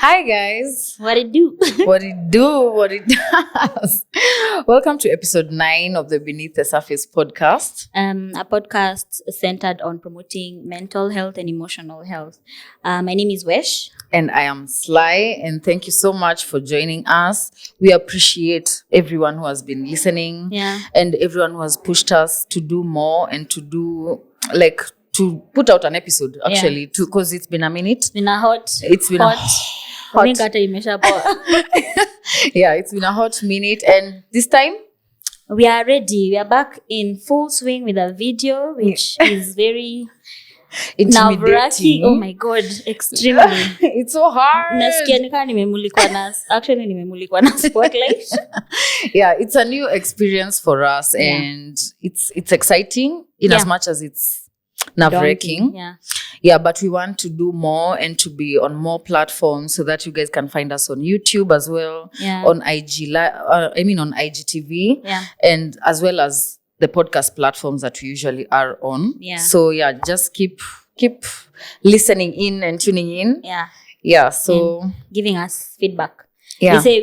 Hi guys, What it do? what it do, what it does. Welcome to episode 9 of the Beneath the Surface podcast. A podcast centered on promoting mental health and emotional health. My name is Wesh. And I am Sly, and thank you so much for joining us. We appreciate everyone who has been listening and everyone who has pushed us to do more and to put out an episode actually, because it's been a minute. It's been a hot. Yeah, it's been a hot minute, and this time we are ready. We are back in full swing with a video, which is very intimidating. Oh my god, extremely. It's so hard. Actually nimemulikwa na spotlight. Yeah, it's a new experience for us, and it's exciting in as much as it's nerve-wracking. But we want to do more and to be on more platforms so that you guys can find us on YouTube as well, on on IGTV, and as well as the podcast platforms that we usually are on. So just keep listening in and tuning in. So and giving us feedback. We say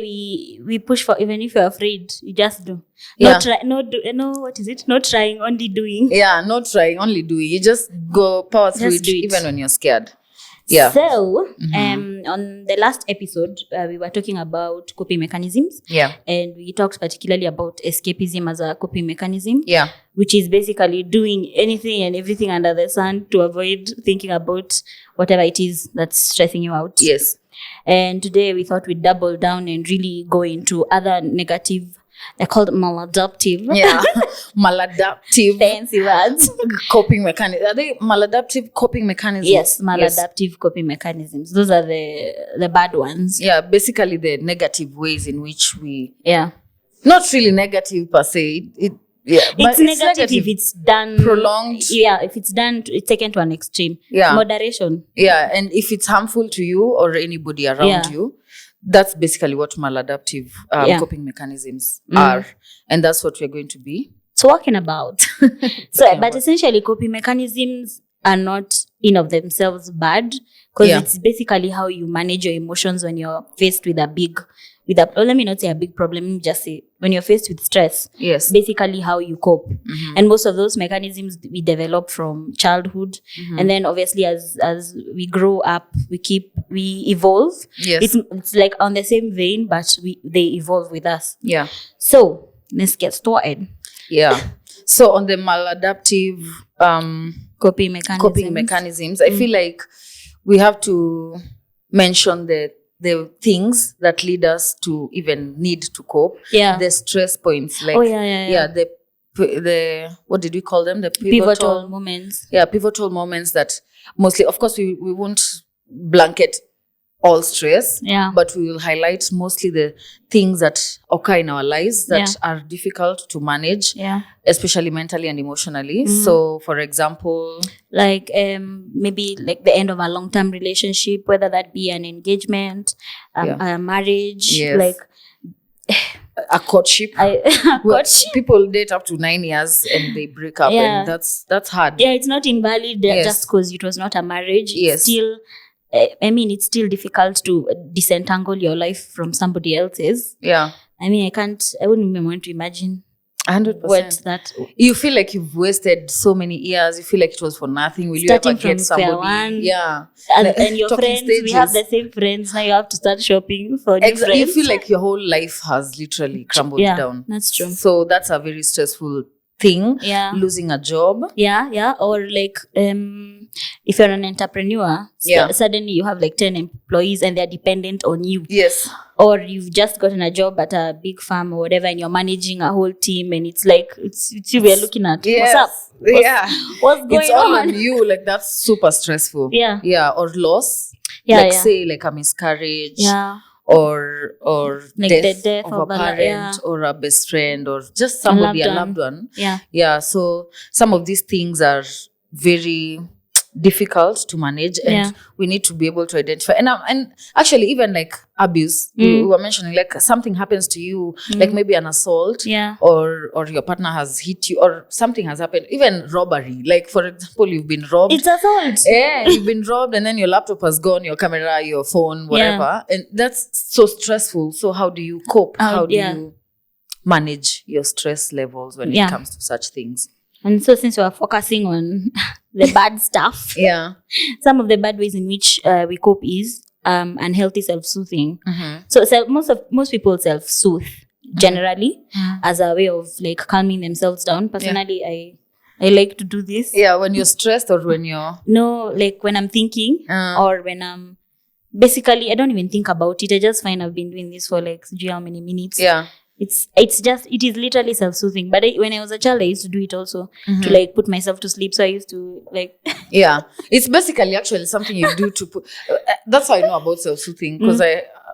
we push for, even if you're afraid, you just do. Not trying, only doing. Not trying, only doing. You just go power through it, even when you're scared. So, on the last episode, we were talking about coping mechanisms. And we talked particularly about escapism as a coping mechanism. Which is basically doing anything and everything under the sun to avoid thinking about whatever it is that's stressing you out. And today we thought we'd double down and really go into other negative, they're called maladaptive. Maladaptive. Fancy words. Coping mechanisms. Are they maladaptive coping mechanisms? Yes, maladaptive coping mechanisms. Those are the bad ones. Basically the negative ways in which we... Not really negative per se. It's negative if it's done prolonged. If it's done, it's taken to an extreme. Moderation. And if it's harmful to you or anybody around you, that's basically what maladaptive coping mechanisms are, and that's what we're going to be talking about. But essentially, coping mechanisms are not in of themselves bad, because it's basically how you manage your emotions when you're faced with let me not say a big problem, just say when you're faced with stress. Basically how you cope. And most of those mechanisms we develop from childhood. And then obviously as we grow up, we evolve. It's like on the same vein, but they evolve with us. So let's get started. So on the maladaptive coping mechanisms, I feel like we have to mention the things that lead us to even need to cope. The stress points, like the what did we call them? The pivotal moments. Pivotal moments that mostly, of course, we won't blanket all stress, but we will highlight mostly the things that occur in our lives that are difficult to manage, especially mentally and emotionally. So, for example, like maybe like the end of a long-term relationship, whether that be an engagement, a marriage, like a courtship. People date up to 9 years and they break up, and that's hard. It's not invalid just because it was not a marriage. It's still, it's still difficult to disentangle your life from somebody else's. I wouldn't even want to imagine 100%. What that. You feel like you've wasted so many years. You feel like it was for nothing. Will Starting you ever get somebody? And your friends, we have the same friends. Now you have to start shopping for new friends. You feel like your whole life has literally crumbled down. That's true. So that's a very stressful thing. Losing a job. Or like if you're an entrepreneur, suddenly you have like 10 employees and they're dependent on you. Or you've just gotten a job at a big firm or whatever, and you're managing a whole team, and it's like it's you we're looking at. What's up? What's going on? It's all on you. Like that's super stressful. Or loss. Say like a miscarriage. Or like death the death of a parent or a best friend or just somebody, a loved one. So some of these things are very difficult to manage, and we need to be able to identify. And actually, even like abuse, you were mentioning, like something happens to you, like maybe an assault, or your partner has hit you, or something has happened. Even robbery, like for example, you've been robbed. It's assault. Yeah, you've been robbed, and then your laptop has gone, your camera, your phone, whatever, and that's so stressful. So how do you cope? How do you manage your stress levels when it comes to such things? And so since we're focusing on the bad stuff, some of the bad ways in which we cope is unhealthy self-soothing. So most people self-soothe generally as a way of like calming themselves down. Personally, I like to do this. Yeah, when you're stressed or when you're... No, like when I'm thinking or when I'm... Basically, I don't even think about it. I just find I've been doing this for like how many minutes. Yeah. It is literally self-soothing. But when I was a child, I used to do it also to like put myself to sleep. So I used to like... Yeah. It's basically actually something you do to put... that's how I know about self-soothing. Because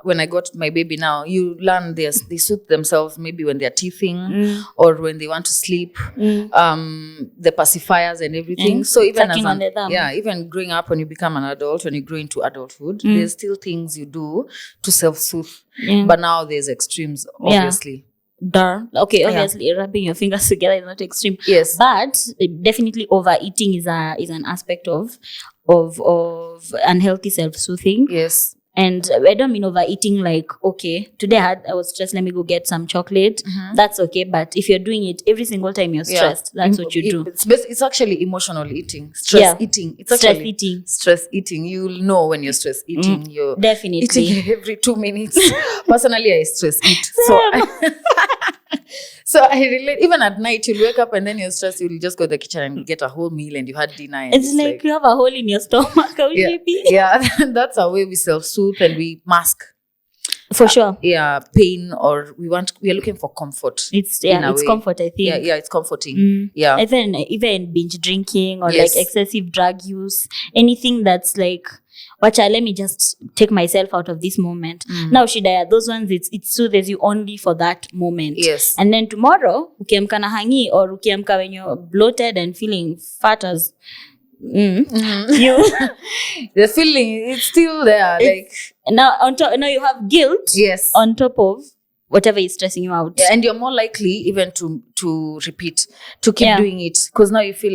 when I got my baby now, you learn they soothe themselves maybe when they're teething or when they want to sleep, the pacifiers and everything. So even even growing up, when you become an adult, when you grow into adulthood, there's still things you do to self-soothe. But now there's extremes, obviously. Okay, obviously rubbing your fingers together is not extreme. Yes. But definitely overeating is an aspect of unhealthy self-soothing. Yes. And I don't mean overeating like, okay, today I was stressed, let me go get some chocolate. That's okay. But if you're doing it every single time you're stressed, that's what you do. It's actually emotional eating. Stress eating. It's stress eating. Stress eating. You'll know when you're stress eating. You're definitely eating every 2 minutes. Personally, I stress eat. So I relate. Even at night, you'll wake up and then you're stressed. You'll just go to the kitchen and get a whole meal and you had dinner. And it's like you have a hole in your stomach. That's our way we self-soothe and we mask. For sure. Pain, or we are looking for comfort. It's comfort, I think. Yeah, it's comforting. Yeah. Even binge drinking or like excessive drug use, anything that's like, let me just take myself out of this moment. Now, Shidaya, those ones, it soothes you only for that moment. Yes. And then tomorrow, ukiamka na hangi, or ukiamka when you're bloated and feeling fat as... the feeling, it's still there. Now you have guilt. Yes. On top of whatever is stressing you out. And you're more likely even to repeat, to keep doing it. Because now you feel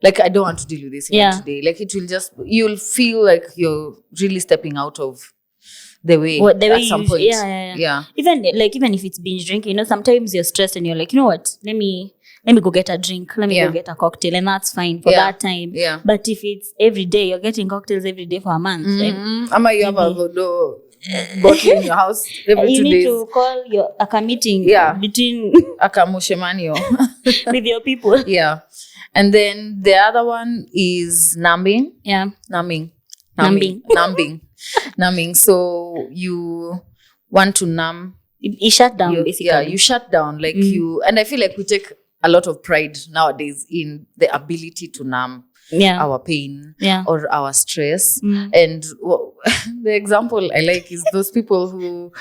like I don't want to deal with this even today. Like you'll feel like you're really stepping out of the way at some point. Yeah. Even if it's binge drinking, sometimes you're stressed and you're like, you know what? Let me go get a drink. Let me go get a cocktail, and that's fine for that time. Yeah. But if it's every day, you're getting cocktails every day for a month. Then Ama, you have a bottle in your house every 2 days. You need to call a meeting between with your people. Yeah. And then the other one is numbing. Yeah. Numbing. So you want to numb. You shut down, basically. Yeah, you shut down. Like and I feel like we take a lot of pride nowadays in the ability to numb our pain or our stress. And the example I like is those people who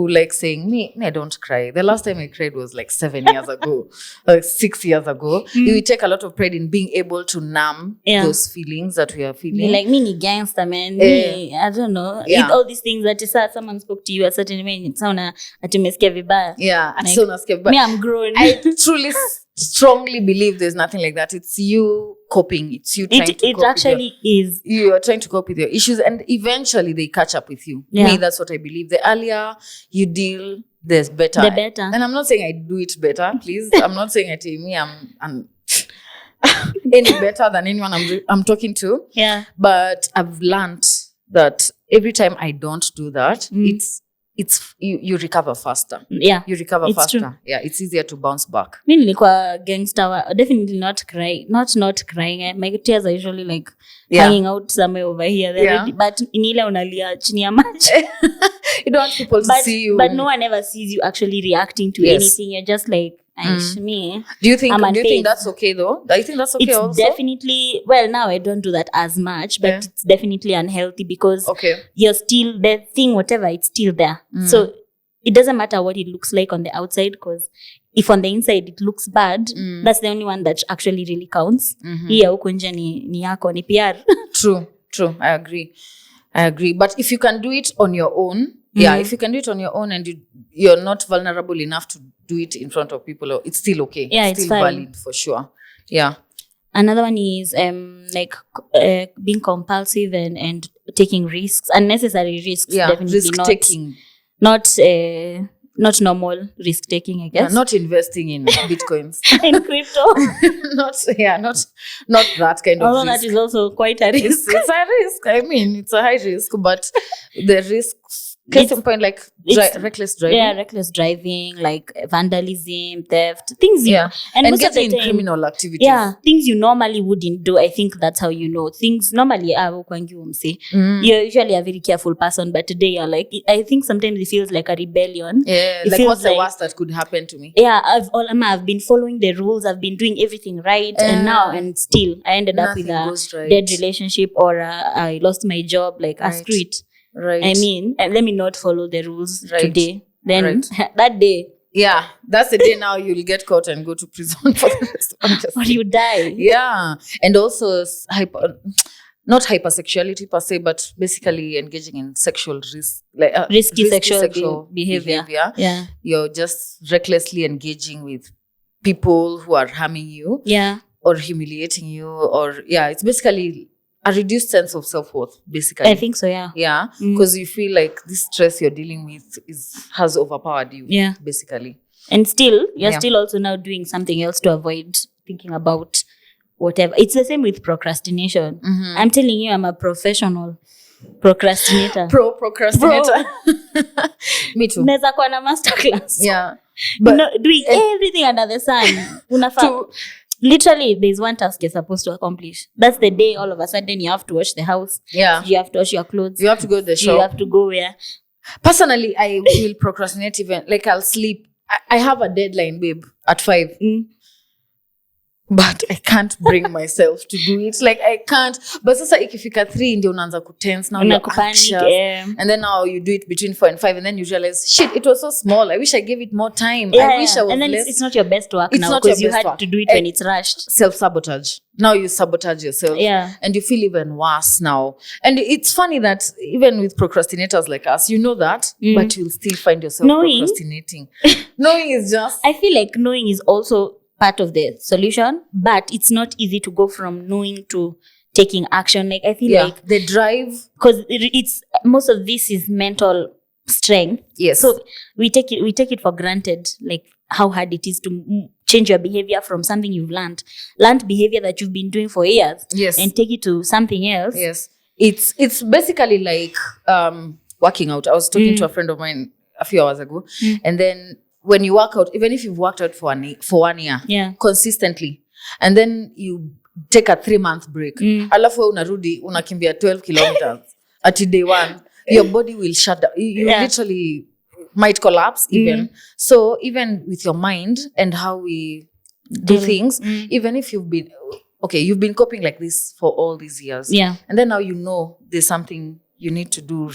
like saying, me, I don't cry. The last time I cried was like 7 years ago, like 6 years ago. We take a lot of pride in being able to numb those feelings that we are feeling. Like, me gangster, man. I don't know. All these things that you said, someone spoke to you a certain way, it's atumesikia vibaya. Yeah, like, me, I'm grown. I truly strongly believe there's nothing like that. It's you coping. It's you trying to cope. It actually is. You are trying to cope with your issues, and eventually they catch up with you. Me, that's what I believe. The earlier you deal, the better. The better. And I'm not saying I do it better, please. I'm not saying I'm any better than anyone I'm talking to. Yeah. But I've learned that every time I don't do that, it's you recover faster. Yeah. You recover faster. True. Yeah, it's easier to bounce back. Mi nilikuwa gangster, definitely not crying. Not crying. My tears are usually like hanging out somewhere over here. Ready, but in ile unalia chini ya maji. You don't want people to see you. But no one ever sees you actually reacting to anything. You're just like, me. Do you think that's okay though? Do you think that's okay it's also? Definitely, well, now I don't do that as much, but it's definitely unhealthy because you're still, the thing, whatever, it's still there. So it doesn't matter what it looks like on the outside, because if on the inside it looks bad, that's the only one that actually really counts. Hii ya huko nje ni yako, ni PR. True. I agree. But if you can do it on your own, if you can do it on your own and you're not vulnerable enough to do it in front of people, it's still okay. Yeah, it's still fine. Valid for sure. Yeah. Another one is being compulsive and taking risks, unnecessary risks. Yeah, definitely risk not taking. Not normal risk taking, I guess. Yeah, not investing in bitcoins. In crypto. not that kind of Although risk. that is also quite a risk. It's a risk. I mean, it's a high risk, but the risks, case in point, like reckless driving. Yeah, reckless driving, like vandalism, theft, things. And most of the getting time, criminal activities. Yeah, things you normally wouldn't do. I think that's how you know. Things normally, you're usually a very careful person, but today you're like, I think sometimes it feels like a rebellion. Yeah, it like feels what's the worst that could happen to me? Yeah, I've been following the rules. I've been doing everything right, and still I ended up with a dead relationship, or I lost my job. Like, screw it. Right. I mean, and let me not follow the rules today. Then that day. Yeah, that's the day now you'll get caught and go to prison for the rest of your or you die. Yeah. And also not hypersexuality per se, but basically engaging in sexual risk, like risky sexual behavior. Yeah. You're just recklessly engaging with people who are harming you. Yeah. Or humiliating you, or it's basically a reduced sense of self-worth, basically. I think so, yeah. Yeah, because you feel like this stress you're dealing with has overpowered you, basically. And still, you're still also now doing something else to avoid thinking about whatever. It's the same with procrastination. I'm telling you, I'm a professional procrastinator. Procrastinator. Me too. Neza kwa na masterclass. Yeah. But doing everything under the sun. Literally, there's one task you're supposed to accomplish. That's the day all of a sudden you have to wash the house. Yeah. You have to wash your clothes. You have to go to the shop. You have to go where? Personally, I will procrastinate even. Like, I'll sleep. I have a deadline, babe, at 5. But I can't bring myself to do it. Like, I can't. But sasa ikifika 3 ndio unaanza kutense. Now you're anxious. And then now you do it between 4 and 5. And then you realize, shit, it was so small. I wish I gave it more time. I wish I was and then less. it's not your best work it's now, because you had to do it when it's rushed. Self-sabotage. Now you sabotage yourself. Yeah. And you feel even worse now. And it's funny that even with procrastinators like us, you know that, but you'll still find yourself procrastinating. Knowing is just... I feel like knowing is also part of the solution, but it's not easy to go from knowing to taking action. Like, I feel like the drive, because it's most of this is mental strength. Yes. So we take it for granted, like how hard it is to change your behavior from something you've learned behavior that you've been doing for years. Yes. And take it to something else. Yes. It's basically like working out. I was talking to a friend of mine a few hours ago, and then when you work out, even if you've worked out for 1 year, consistently, and then you take a 3-month break, alafu unarudi unakimbia 12 kilometers at day 1, your body will shut down. You literally might collapse even. So even with your mind and how we do things, even if you've been coping like this for all these years, and then now you know there's something you need to do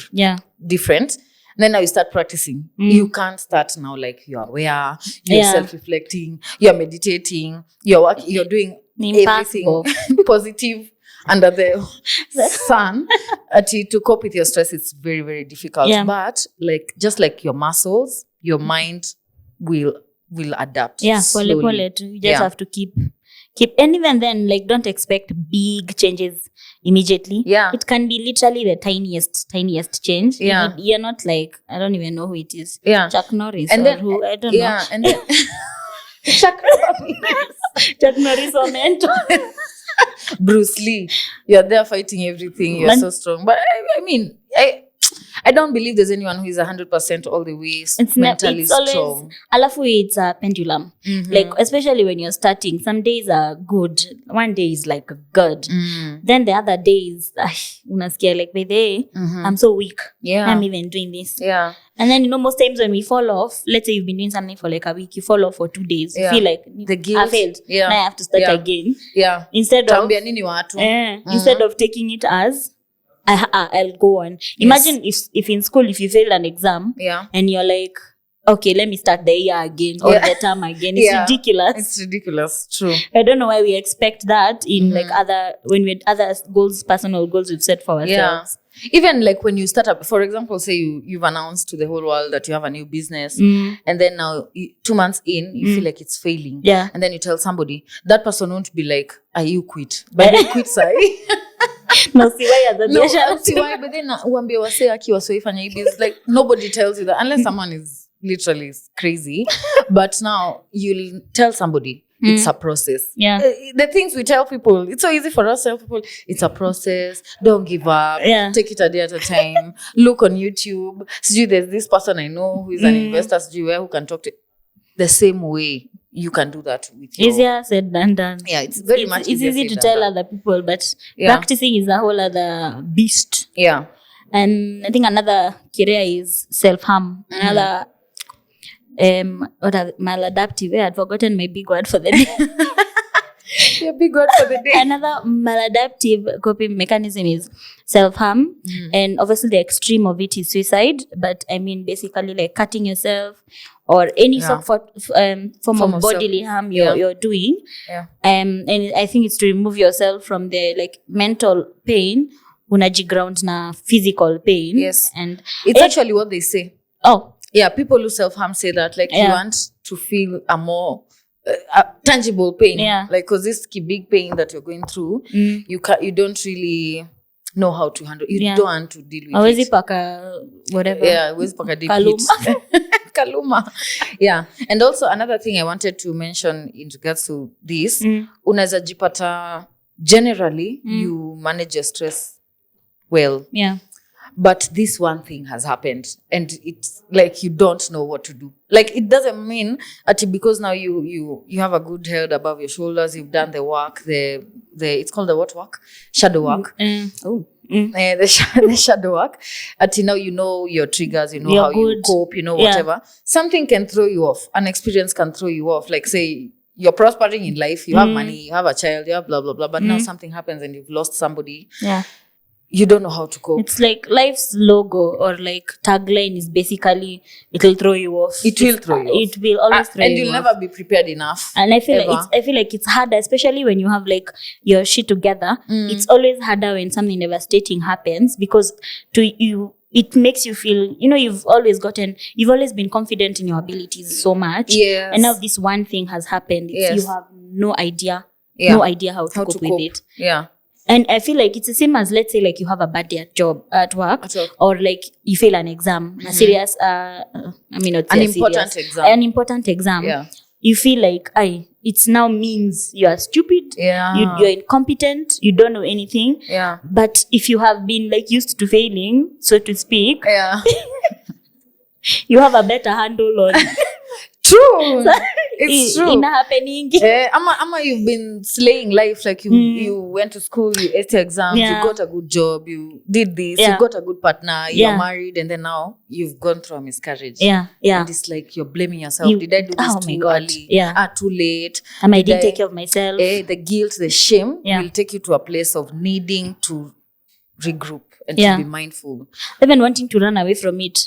different. And then now you start practicing. You can't start now like you're aware, you're self-reflecting, you're meditating, you're working, you're doing everything positive under the sun. To cope with your stress, it's very, very difficult. But like, just like your muscles, your mind will adapt. Slowly. You just have to keep, and even then, like, don't expect big changes immediately. It can be literally the tiniest change. You're not like, I don't even know who it is. Chuck Norris, and then who, I don't know. And then Chuck Norris or mentor. Bruce Lee, you're there fighting everything. You're so strong. But I mean, I don't believe there's anyone who is 100% all the way mentally strong. Alafu, it's a pendulum. Like, especially when you're starting, some days are good. One day is like good. Then the other days, unasikia like, by the way, I'm so weak. I'm even doing this. And then, most times when we fall off, let's say you've been doing something for like a week, you fall off for 2 days. You feel like the guilt. I failed. Now I have to start again. Instead of taking it as I'll go on. Imagine if in school, if you failed an exam and you're like, okay, let me start the year again or the term again. It's ridiculous. It's ridiculous. True. I don't know why we expect that in like when we had other goals, personal goals we've set for ourselves. Even like when you start up, for example, say you've announced to the whole world that you have a new business, and then now 2 months in, you feel like it's failing. Yeah. And then you tell somebody, that person won't be like, are you quit? But they quit, sorry. No, see why see why, but then uambie wase aki wasoifanya hivi, it's like nobody tells you that unless someone is literally crazy. But now you'll tell somebody. It's a process. Yeah. The things we tell people, it's so easy for us to tell people, it's a process. Don't give up. Yeah. Take it a day at a time. Look on YouTube. See, there's this person I know who is an investor, who can talk to the same way. You can do that with you. Easier said than done. Yeah, it's very much easier. It's easy to tell other people, but practicing is a whole other beast. Yeah. And I think another career is self-harm. Another maladaptive. I had forgotten my big word for the day. Your big word for the day. Another maladaptive coping mechanism is self-harm. And obviously the extreme of it is suicide. But I mean basically like cutting yourself or any form of bodily harm you're doing. Yeah. And I think it's to remove yourself from the like mental pain, unajiground na physical pain. Yes. And it's actually what they say. Oh. Yeah, people who self-harm say that like you want to feel a more tangible pain. Yeah. Like because this big pain that you're going through, you don't really know how to handle. You don't want to deal with Hawezi it. Paka whatever. Yeah, hawezi paka deep heat. Kaluma. Yeah. And also another thing I wanted to mention in regards to this, unaweza jipata generally you manage your stress well. Yeah. But this one thing has happened and it's like you don't know what to do. Like it doesn't mean that because now you have a good head above your shoulders, you've done the work, the it's called the what work? Shadow work. The shadow work. Until now you know your triggers, you know you're how good. you cope, you know whatever. Something can throw you off. An experience can throw you off. Like say you're prospering in life, you have money, you have a child, you have blah blah blah. But now something happens and you've lost somebody. Yeah. You don't know how to cope. It's like life's logo or like tagline is basically it'll throw you off. It will throw you off. It will always throw you off. And you'll never be prepared enough. And I feel like it's harder, especially when you have like your shit together. It's always harder when something devastating happens because it makes you feel, you've always been confident in your abilities so much. Yes. And now this one thing has happened. You have no idea how to cope with it. Yeah. And I feel like it's the same as, let's say, like you have a bad day at work, or like you fail an exam, a serious, an important exam. Yeah. You feel like, it now means you are stupid. Yeah. You're incompetent. You don't know anything. Yeah. But if you have been like used to failing, so to speak, you have a better handle on. True. It's true. In happening. Ama you've been slaying life, like you went to school, you ate your exams, you got a good job, you did this, you got a good partner, you're married, and then now you've gone through a miscarriage. Yeah. And it's like you're blaming yourself. Did I do this too early? Too late? I didn't take care of myself. The guilt, the shame will take you to a place of needing to regroup and to be mindful. Even wanting to run away from it.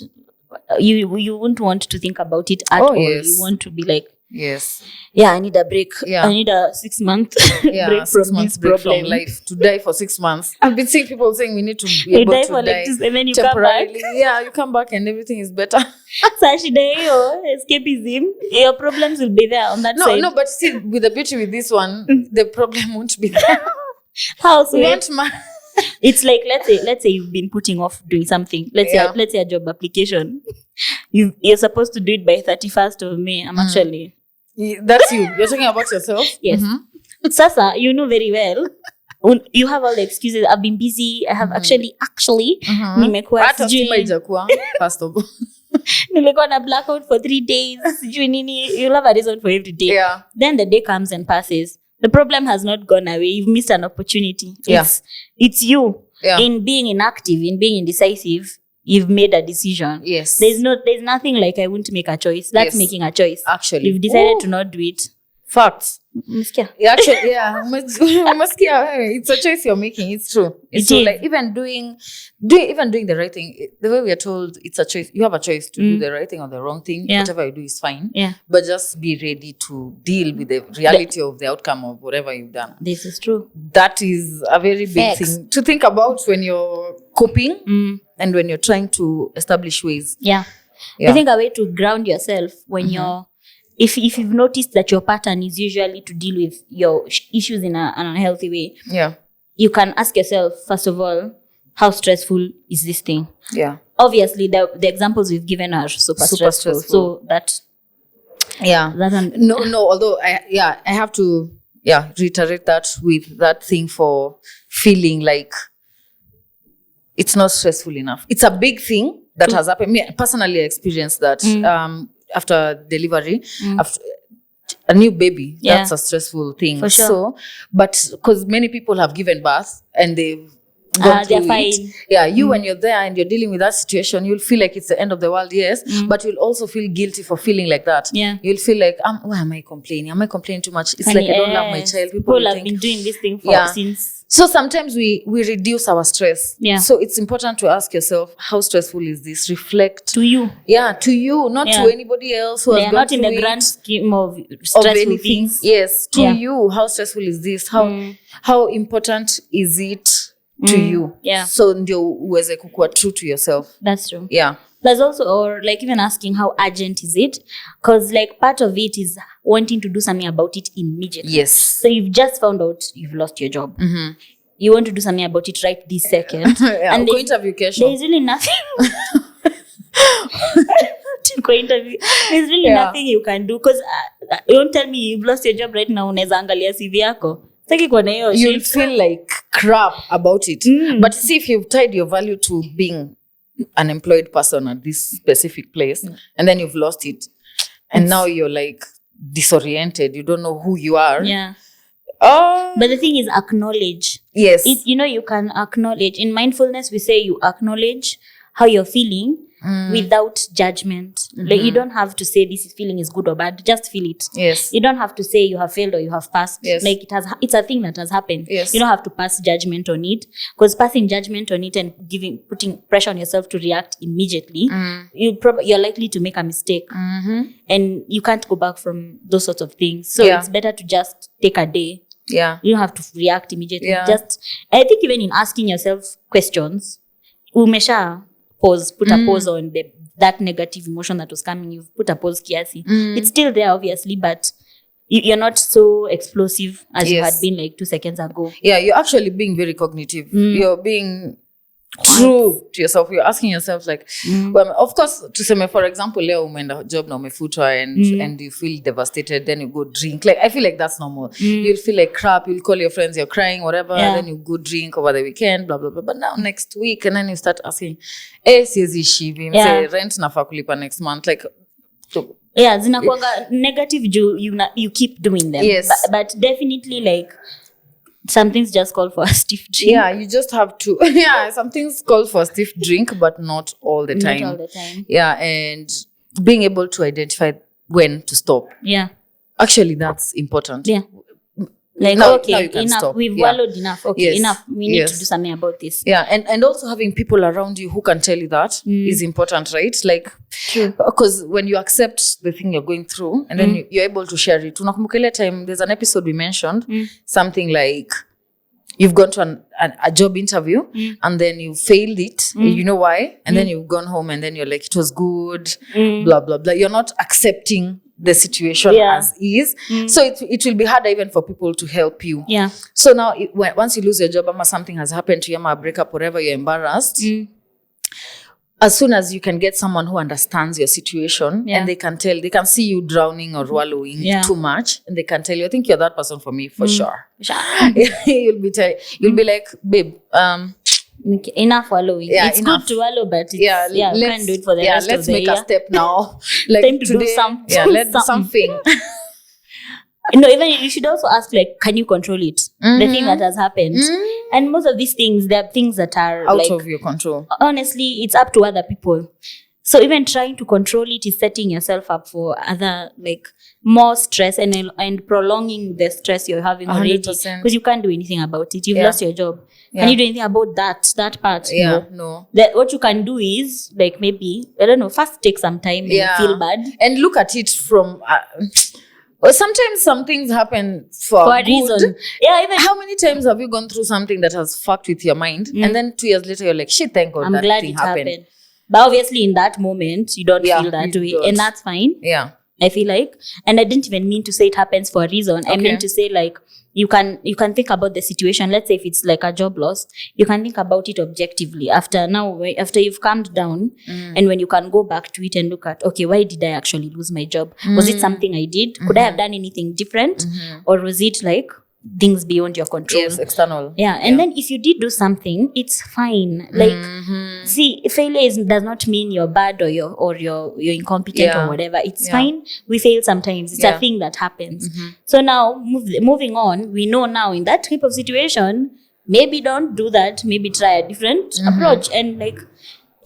You wouldn't want to think about it at all. Yes. You want to be like, I need a break. I need a 6-month break from this break problem. From life. To die for 6 months. I've been seeing people saying we need to be able to die and then you come back. You come back and everything is better. So escapism, your problems will be there on that side. No, but see, with the beauty with this one, the problem won't be there. How so? It's like let's say you've been putting off doing something. Let's say a job application. You're supposed to do it by 31st of May. I'm actually that's you. You're talking about yourself? Yes. Sasa, you know very well. You have all the excuses. I've been busy. I have actually nimekuwa first of all. Nilikuwa na blackout for 3 days. You'll have a reason for every day. Yeah. Then the day comes and passes. The problem has not gone away. You've missed an opportunity. It's you. In being inactive, in being indecisive, you've made a decision. Yes. There's nothing like I won't make a choice. That's making a choice. Actually. You've decided to not do it. Facts. Actually, yeah. It's a choice you're making. It's true. It's true. Like even doing the right thing. The way we are told, it's a choice. You have a choice to do the right thing or the wrong thing. Yeah. Whatever you do is fine. Yeah. But just be ready to deal with the reality of the outcome of whatever you've done. This is true. That is a very big thing to think about when you're coping and when you're trying to establish ways. Yeah. I think a way to ground yourself when you're, if you've noticed that your pattern is usually to deal with your issues in an unhealthy way, you can ask yourself, first of all, how stressful is this thing? Yeah. Obviously, the examples we've given are super stressful. So that... No, although I have to reiterate that with that thing for feeling like it's not stressful enough. It's a big thing that has happened. Me personally, I experienced that after delivery, after a new baby. That's a stressful thing. For sure. So, but because many people have given birth and they've gone through it. Yeah, when you're there and you're dealing with that situation, you'll feel like it's the end of the world, yes, but you'll also feel guilty for feeling like that. Yeah. You'll feel like, why am I complaining? Am I complaining too much? It's like I don't love my child. People have been doing this thing since. So sometimes we reduce our stress. Yeah. So it's important to ask yourself, how stressful is this? Reflect. To you. Yeah, to you, not to anybody else who has gone not in through the grand scheme of stressful anything. Things. Yes, to you, how stressful is this? How important is it to you? Yeah. So ndio uweze kukua true to yourself. That's true. Yeah. Plus also, or like even asking how urgent is it? Because like part of it is wanting to do something about it immediately. Yes. So you've just found out you've lost your job. You want to do something about it right this second. And there's really nothing. There's really nothing you can do. Because you don't tell me you've lost your job right now. Unaweza angalia CV yako. You'll feel like crap about it. But see, if you've tied your value to being an employed person at this specific place, and then you've lost it, and now you're like disoriented, you don't know who you are. Yeah. But the thing is, acknowledge. Yes. You can acknowledge. In mindfulness, we say you acknowledge how you're feeling without judgment. Like you don't have to say this feeling is good or bad. Just feel it. Yes. You don't have to say you have failed or you have passed. Yes. Like it's a thing that has happened. Yes. You don't have to pass judgment on it, because passing judgment on it and putting pressure on yourself to react immediately, you're likely to make a mistake, and you can't go back from those sorts of things. So it's better to just take a day. Yeah. You don't have to react immediately. Yeah. I think even in asking yourself questions, umesha put a pause on that negative emotion that was coming. You've put a pause kiasi. It's still there, obviously, but you're not so explosive as you had been like 2 seconds ago. Yeah, you're actually being very cognitive. You're being true to yourself. You're asking yourself like, well, of course, to say, for example, leo umeenda job na umefutwa and you feel devastated, then you go drink. Like I feel like that's normal. You'll feel like crap. You'll call your friends. You're crying, whatever. Then you go drink over the weekend, blah blah blah. But now next week, and then you start asking, siezi shivi, say rent nafaa kulipa next month, like. Zinakuanga negative. You keep doing them. Yes, but definitely like. Some things just call for a stiff drink. Yeah, you just have to. Some things call for a stiff drink, but not all the time. Not all the time. Yeah, and being able to identify when to stop. Yeah. Actually, that's important. Yeah. Like, now okay, you can enough. Stop. We've wallowed enough. Okay, enough. We need to do something about this. Yeah, and also having people around you who can tell you that is important, right? Like, because when you accept the thing you're going through and then you're able to share it. Unakumbuka ile time, there's an episode we mentioned, something like, you've gone to a job interview and then you failed it. You know why? And then you've gone home and then you're like, it was good, blah, blah, blah. You're not accepting the situation as is. So it will be harder even for people to help you. Yeah. So now once you lose your job, something has happened to you, a breakup, whatever, you're embarrassed. As soon as you can get someone who understands your situation and they can see you drowning or wallowing too much, and they can tell you, I think you're that person for me for sure. You'll be like, babe, enough wallowing. It's enough. Good to wallow, but we can't do it for the rest of the year. Let's make a step now. Like time to today, do something. Let's do something. No, even you should also ask, like, can you control it? The thing that has happened. And most of these things, there are things that are out like, of your control. Honestly, it's up to other people. So even trying to control it is setting yourself up for other, like, more stress and prolonging the stress you're having already, 100%. because you can't do anything about it. You've lost your job. Can you do anything about that part? No. What you can do is, like, maybe, I don't know, first take some time and feel bad. And look at it from... well, sometimes some things happen for a good reason. Yeah, even how many times have you gone through something that has fucked with your mind, and then 2 years later you're like, shit, thank God I'm that glad thing it happened. But obviously in that moment, you don't feel that way. don't. And that's fine. Yeah. I feel like. And I didn't even mean to say it happens for a reason. I meant to say, like, you can think about the situation. Let's say if it's like a job loss, you can think about it objectively after you've calmed down, and when you can go back to it and look at, okay, why did I actually lose my job? Was it something I did? Could I have done anything different? Or was it like things beyond your control? Yes, external. Yeah. And then if you did do something, it's fine. Like, see, failure does not mean you're bad or you're incompetent or whatever. It's fine. We fail sometimes. It's a thing that happens. So now, moving on, we know now in that type of situation, maybe don't do that. Maybe try a different approach, and like,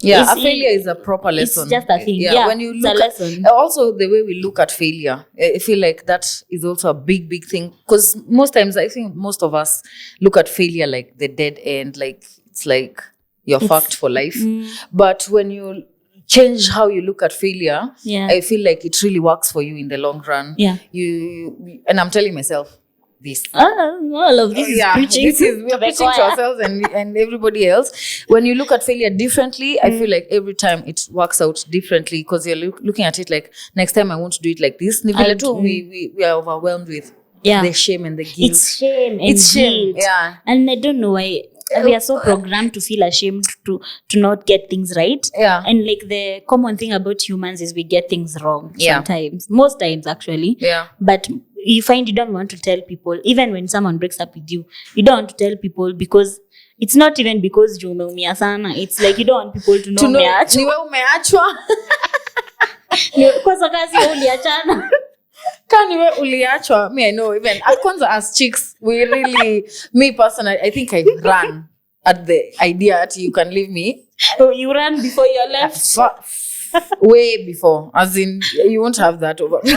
a failure is a proper lesson. It's just a thing. Yeah, when you look it's a lesson. Also, the way we look at failure, I feel like that is also a big thing. Because most times, I think most of us look at failure like the dead end. Like, it's like you're fucked for life. But when you change how you look at failure, I feel like it really works for you in the long run. Yeah. And I'm telling myself this. All of this is preaching. We're preaching to ourselves and everybody else. When you look at failure differently, I feel like every time it works out differently, because you're looking at it like, next time I won't do it like this. We are overwhelmed with the shame and the guilt. It's shame and guilt. Yeah. And I don't know why we are so programmed to feel ashamed to not get things right. Yeah. And like, the common thing about humans is we get things wrong sometimes. Most times, actually. Yeah. But you find you don't want to tell people, even when someone breaks up with you, you don't want to tell people, because it's not even because you umeumia sana. It's like you don't want people to know umeachwa. Niwe umeachwa. Kwa sababu uliachana. Kaniwe uliachwa. Me, I know, even as chicks, we really, me personally, I think I ran at the idea that you can leave me. Oh, you ran before you left? Way before. As in, you won't have that over me.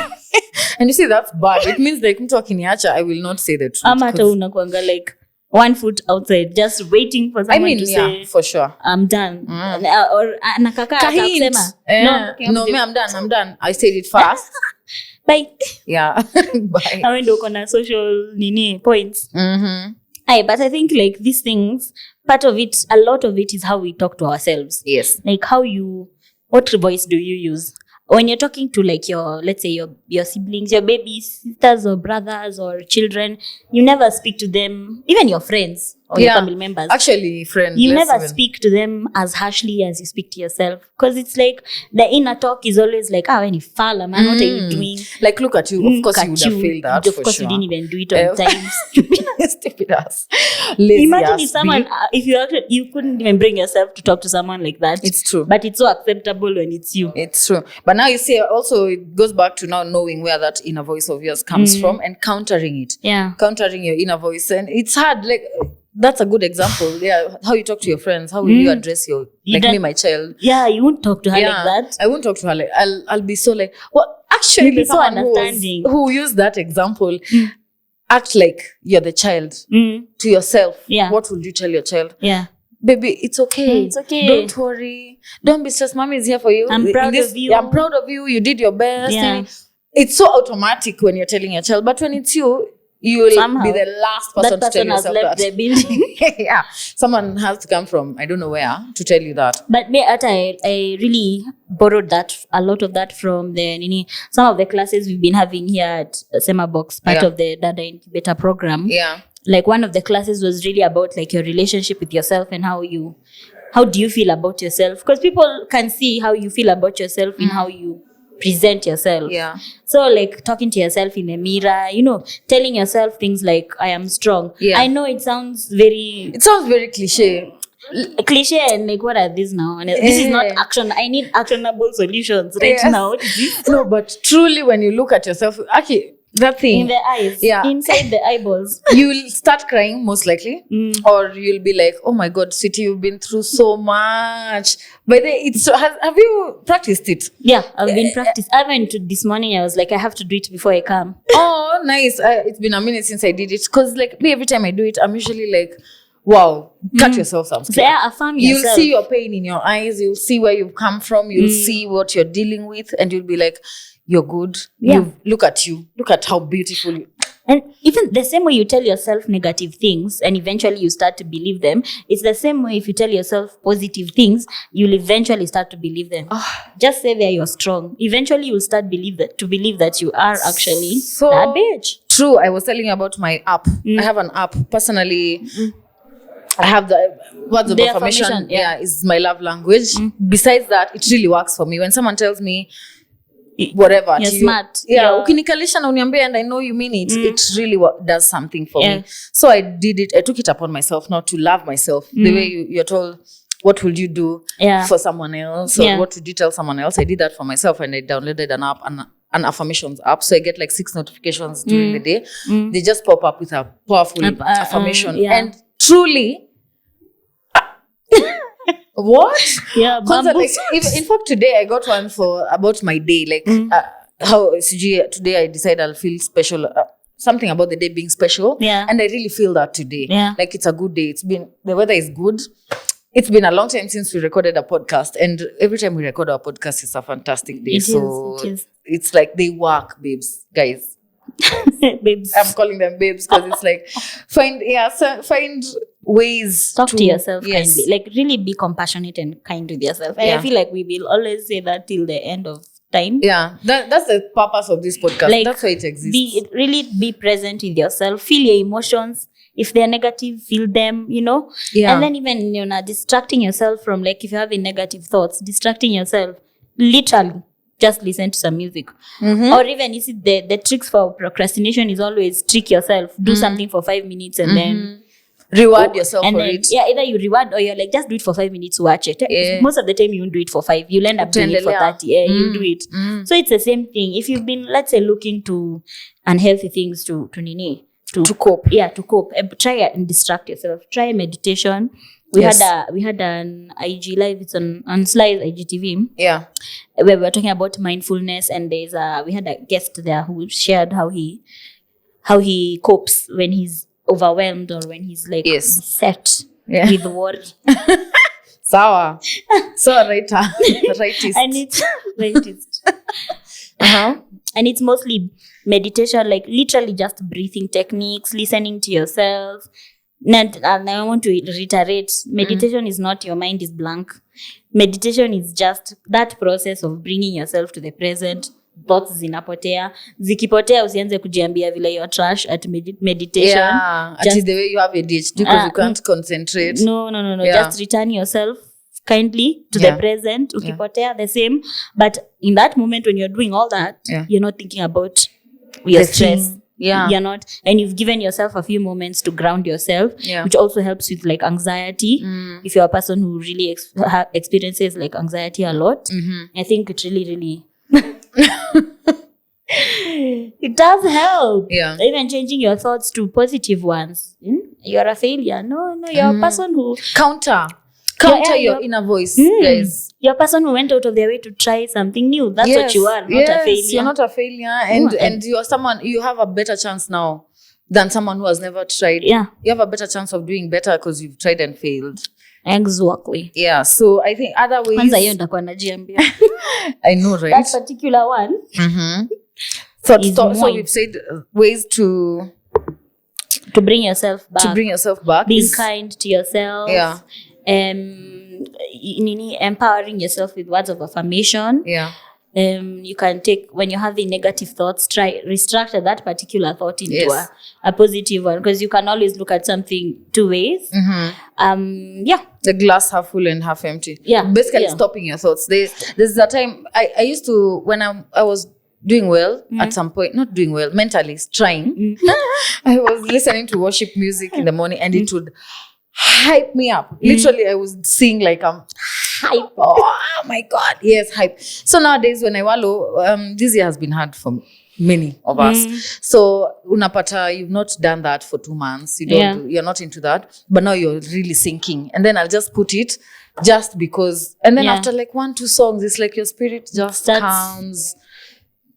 And you see, that's bad. It means like, mtu akiniacha, I will not say the truth. Amata unakuanga like 1 foot outside, just waiting for someone to say, for sure, I'm done. Or nakaka atasema, no, me, I'm done. I said it fast. Bye. Yeah. Bye. I went on a social points. But I think like these things, part of it, a lot of it is how we talk to ourselves. Yes. Like what voice do you use? When you're talking to like let's say your siblings, your babies, sisters or brothers or children, you never speak to them, even your friends or your family members. Actually, friends. You never speak to them as harshly as you speak to yourself. Because it's like the inner talk is always like, when you fall, man, what are you doing? Like, look at you. Of course, you would have failed that. Of course, you didn't even do it on time. Stupid ass. Lazy Imagine ass if someone, if you couldn't even bring yourself to talk to someone like that. It's true. But it's so acceptable when it's you. It's true. But now you see, also, it goes back to now knowing where that inner voice of yours comes from and countering it. Yeah. Countering your inner voice. And it's hard. Like, that's a good example. Yeah. How you talk to your friends. How will you address me, my child? Yeah, you won't talk to her like that. I won't talk to her like, I'll be so like, well, actually, you'll be so understanding. Who used that example, act like you're the child to yourself. Yeah. What would you tell your child? Yeah. Baby, it's okay. It's okay. Don't worry. Don't be stressed. Mommy is here for you. I'm proud of you. I'm proud of you. You did your best. Yeah. It's so automatic when you're telling your child. But when it's you, you will be the last person to tell yourself that. The building. Yeah. Someone has to come from, I don't know where, to tell you that. But I really borrowed a lot of that from some of the classes we've been having here at Sema Box, part of the Dada Incubator program. Yeah. Like, one of the classes was really about like your relationship with yourself and how do you feel about yourself? Because people can see how you feel about yourself in how you present yourself. Yeah. So like talking to yourself in the mirror, telling yourself things like, I am strong. Yeah. I know it sounds very cliche. And like, what are these now? And this is not action. I need actionable solutions right now. No, but truly when you look at yourself, actually, that thing in the eyes, inside the eyeballs. You'll start crying most likely, or you'll be like, "Oh my God, sweetie, you've been through so much." But have you practiced it? Yeah, I've been practiced. I went to this morning. I was like, I have to do it before I come. Oh, nice. It's been a minute since I did it, because like me, every time I do it, I'm usually like, wow, cut yourself some slack. So yeah, affirm yourself. You'll see your pain in your eyes. You'll see where you've come from. You'll see what you're dealing with, and you'll be like, you're good. Yeah. Look at you. Look at how beautiful you. And even the same way you tell yourself negative things and eventually you start to believe them, it's the same way if you tell yourself positive things, you'll eventually start to believe them. Just say that you're strong. Eventually you'll start to believe that you are actually that bitch. True. I was telling you about my app. I have an app. Personally, I have the words of affirmation. Yeah, is my love language. Besides that, it really works for me. When someone tells me whatever, you're smart. Ukinikalisha na uniambia and I know you mean it, it really does something for me. So I did it. I took it upon myself now to love myself. The way you're told, what will you do for someone else? Or what would you tell someone else? I did that for myself, and I downloaded an app, an affirmations app. So I get like 6 notifications during the day. They just pop up with a powerful affirmation. And truly, what? Yeah, like, in fact, today I got one for about my day, like how today I decided I'll feel special. Something about the day being special, and I really feel that today. Like it's a good day. The weather is good. It's been a long time since we recorded a podcast, and every time we record our podcast, it's a fantastic day. It is. It's like they work, babes, guys. Babes. I'm calling them babes because it's like find ways. Talk to yourself kindly. Like really be compassionate and kind with yourself. And I feel like we will always say that till the end of time. Yeah, that's the purpose of this podcast. Like, that's why it exists. Really be present with yourself. Feel your emotions. If they're negative, feel them, And then even, distracting yourself from, like, if you're having negative thoughts, distracting yourself, literally, just listen to some music. Or even, you see, the tricks for procrastination is always trick yourself. Do something for 5 minutes and then reward yourself for it. Yeah, either you reward or you're like, just do it for 5 minutes, watch it. Most of the time, you won't do it for 5. You'll end up doing it for 30. You do it. So it's the same thing. If you've been, let's say, looking to unhealthy things to cope. Yeah, to cope. Try and distract yourself. Try meditation. We had an IG live. It's on Slice IGTV. Yeah, where we were talking about mindfulness, and we had a guest there who shared how he copes when he's overwhelmed or when he's like set with worry. Sawa. So rightist. And it's rightist. And it's mostly meditation, like literally just breathing techniques, listening to yourself. And I want to reiterate, meditation is not your mind is blank. Meditation is just that process of bringing yourself to the present. Thoughts zinapotea. Zikipotea usianze kujiambia vile you're trash at meditation. Yeah, just the way you have ADHD because you can't concentrate. No. Just return yourself kindly to the present. Ukipotea the same. But in that moment when you're doing all that, you're not thinking about your stress. You're not, and you've given yourself a few moments to ground yourself, which also helps with like anxiety. If you're a person who really experiences like anxiety a lot, I think it really it does help. Even changing your thoughts to positive ones. You're a failure. No, you're a person who counter your inner voice, guys. You're a person who went out of their way to try something new. That's what you are, not a failure. You're not a failure, and you are someone. You have a better chance now than someone who has never tried. Yeah, you have a better chance of doing better because you've tried and failed. Exactly. Yeah. So I think other ways. Kwanza hiyo ndakuwa najiambia. I know, right? That particular one. So we've said ways to bring yourself back. To bring yourself back. Being kind to yourself. Yeah. Empowering yourself with words of affirmation. Yeah. You can take, when you're having negative thoughts, try restructure that particular thought into a positive one, because you can always look at something 2 ways. The glass half full and half empty. Basically stopping your thoughts. There's a time I used to, when I was doing well at some point, not doing well mentally, trying. I was listening to worship music in the morning, and it would hype me up. Literally, I was seeing like hype. Oh my God, yes, hype. So nowadays, when I wallow, this year has been hard for me. many of us. So unapata, you've not done that for 2 months. You're not into that, but now you're really sinking. And then I'll just put it just because. And then after like 1-2 songs, it's like your spirit just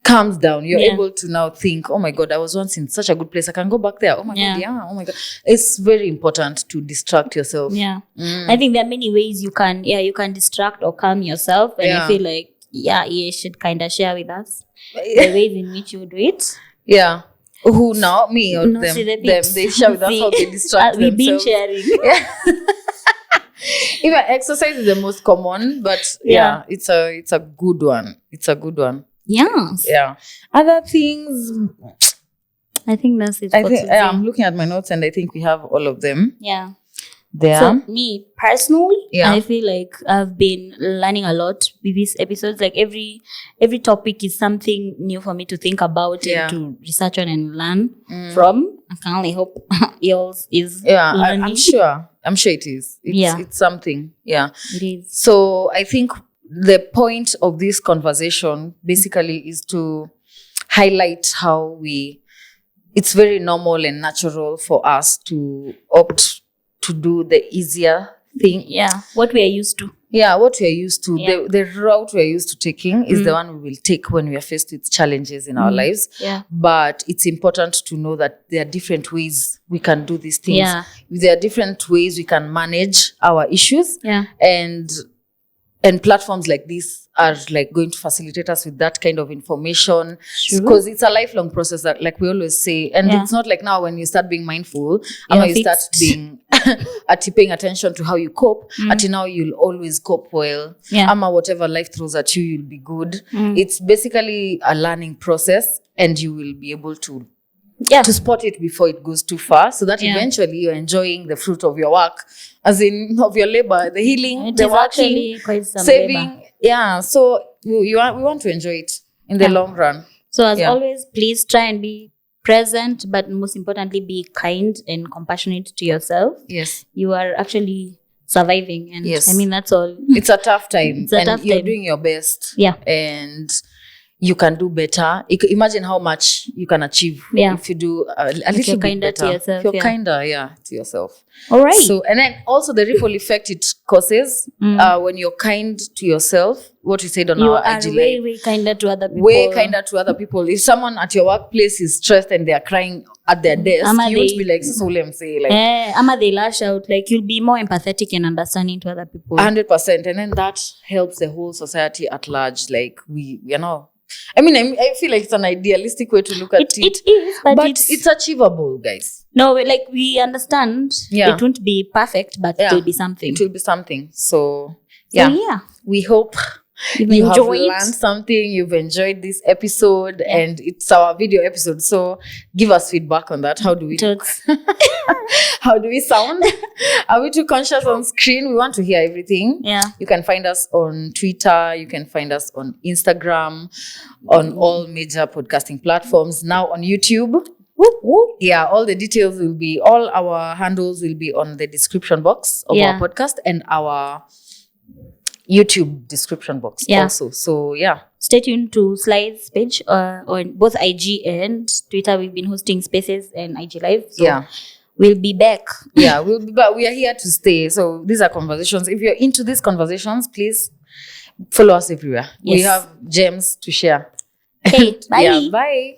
calms down. You're able to now think, oh my God, I was once in such a good place. I can go back there. Oh my God, oh my God. It's very important to distract yourself. Yeah. I think there are many ways you can distract or calm yourself. And I feel like, you should kind of share with us the ways in which you do it. Yeah. Who now? Me or them? They share with us how they distract themselves. We've been sharing. Even exercise is the most common, but it's a good one. It's a good one. Yes. Yeah. Other things, I think that's it. I'm looking at my notes and I think we have all of them. Yeah. There. So me personally, I feel like I've been learning a lot with these episodes. Like every topic is something new for me to think about and to research on and learn from. I can only hope yours is learning. I'm sure it is. It's something. Yeah. It is. So I think the point of this conversation basically is to highlight how it's very normal and natural for us to opt to do the easier thing. Yeah, what we are used to. Yeah, what we are used to. Yeah. The route we are used to taking is the one we will take when we are faced with challenges in our lives. Yeah. But it's important to know that there are different ways we can do these things. Yeah. There are different ways we can manage our issues. Yeah. And platforms like this are like going to facilitate us with that kind of information, because it's a lifelong process, that like we always say. And it's not like now when you start being mindful, you start being paying attention to how you cope, until now you'll always cope well. Ama whatever life throws at you, you'll be good. It's basically a learning process, and you will be able to spot it before it goes too far, so that eventually you're enjoying the fruit of your work, as in of your labor, the healing, the working, saving. Labor. Yeah, so we want to enjoy it in the long run. So as always, please try and be present, but most importantly, be kind and compassionate to yourself. Yes, you are actually surviving, and I mean that's all. It's a tough time, you're doing your best. Yeah, and you can do better. Imagine how much you can achieve if you do a little bit better. To yourself, if you're kinder, to yourself. All right. So, and then also the ripple effect it causes when you're kind to yourself. What we said on our IG Live. Way kinder to other people. Way kinder to other people. If someone at your workplace is stressed and they are crying at their desk, you won't be like, say like, ama they lash out. Like, you'll be more empathetic and understanding to other people. 100%. And then that helps the whole society at large. Like I mean, I feel like it's an idealistic way to look at it. It is, but it's achievable, guys. No, like we understand. It won't be perfect, but it will be something. It will be something. So we hope you have learned something. You've enjoyed this episode, and it's our video episode. So give us feedback on that. How do we how do we sound? Are we too conscious on screen? We want to hear everything. Yeah. You can find us on Twitter. You can find us on Instagram, on all major podcasting platforms. Now on YouTube. Whoop, whoop. Yeah, all the details all our handles will be on the description box of our podcast and our YouTube description box also. So stay tuned to Slide's page on both IG and Twitter. We've been hosting spaces and IG Live. So we'll be back. We'll be back. We are here to stay. So these are conversations. If you're into these conversations, please follow us everywhere. We have gems to share. Okay, bye. Bye.